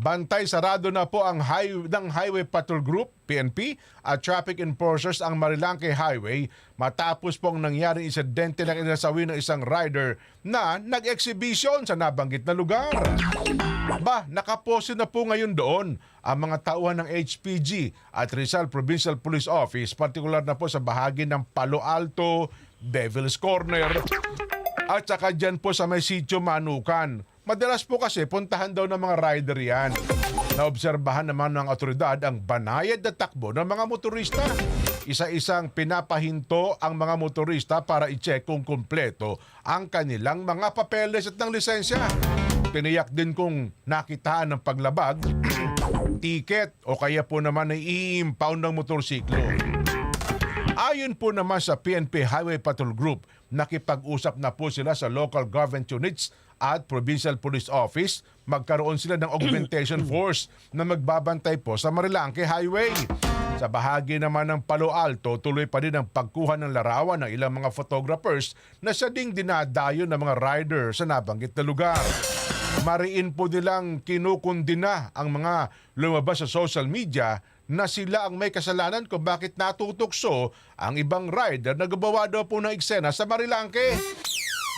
Bantay sarado na po ang Highway Patrol Group, PNP, at traffic enforcers ang Marilangke Highway matapos pong nangyaring insidente na inasawi ng isang rider na nag-exhibition sa nabanggit na lugar. Nakapose na po ngayon doon ang mga tauhan ng HPG at Rizal Provincial Police Office, partikular na po sa bahagi ng Palo Alto, Devil's Corner, at saka dyan po sa may Sitio Manukan. Madalas po kasi puntahan daw ng mga rider yan. Naobserbahan naman ng otoridad ang banayad na takbo ng mga motorista. Isa-isang pinapahinto ang mga motorista para i-check kung kumpleto ang kanilang mga papeles at ng lisensya. Tiniyak din kung nakitaan ng paglabag, ticket o kaya po naman ay i-impound ng motorsiklo. Ayon po naman sa PNP Highway Patrol Group, nakipag-usap na po sila sa local government units at Provincial Police Office. Magkaroon sila ng augmentation force na magbabantay po sa Marilangke Highway. Sa bahagi naman ng Palo Alto, tuloy pa din ang pagkuha ng larawan ng ilang mga photographers na siya ding dinadayo ng mga rider sa nabanggit na lugar. Mariin po nilang kinukundina ang mga lumabas sa social media na sila ang may kasalanan kung bakit natutukso ang ibang rider na gumawa daw po ng eksena sa Marilangke.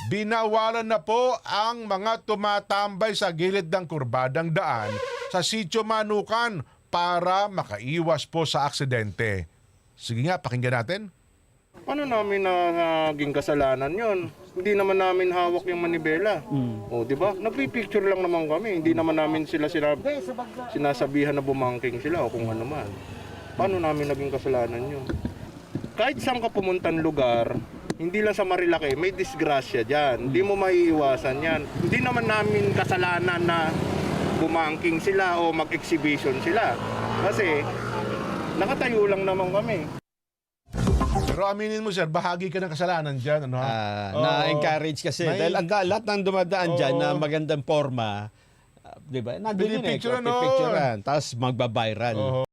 Binawalan na po ang mga tumatambay sa gilid ng kurbadang daan sa Sitio Manukan para makaiwas po sa aksidente. Sige nga, pakinggan natin. Ano namin naging kasalanan yon? Hindi naman namin hawak yung manibela. O, di ba? Nagpipicture lang naman kami. Hindi naman namin sila sinasabihan na bumangking sila o kung ano man. Paano namin naging kasalanan yun? Kahit saan ka pumuntan lugar, hindi lang sa Marilake, may disgrasya dyan. Hindi mo maiiwasan yan. Hindi naman namin kasalanan na bumangking sila o mag-exhibition sila. Kasi nakatayo lang naman kami. Pero aminin mo, sir, bahagi ka ng kasalanan dyan. Ano? Na-encourage kasi. Dahil lahat ng dumadaan dyan na magandang forma, di ba? Nandun yun Pinipicturean, pipicturean, tapos magbabiral.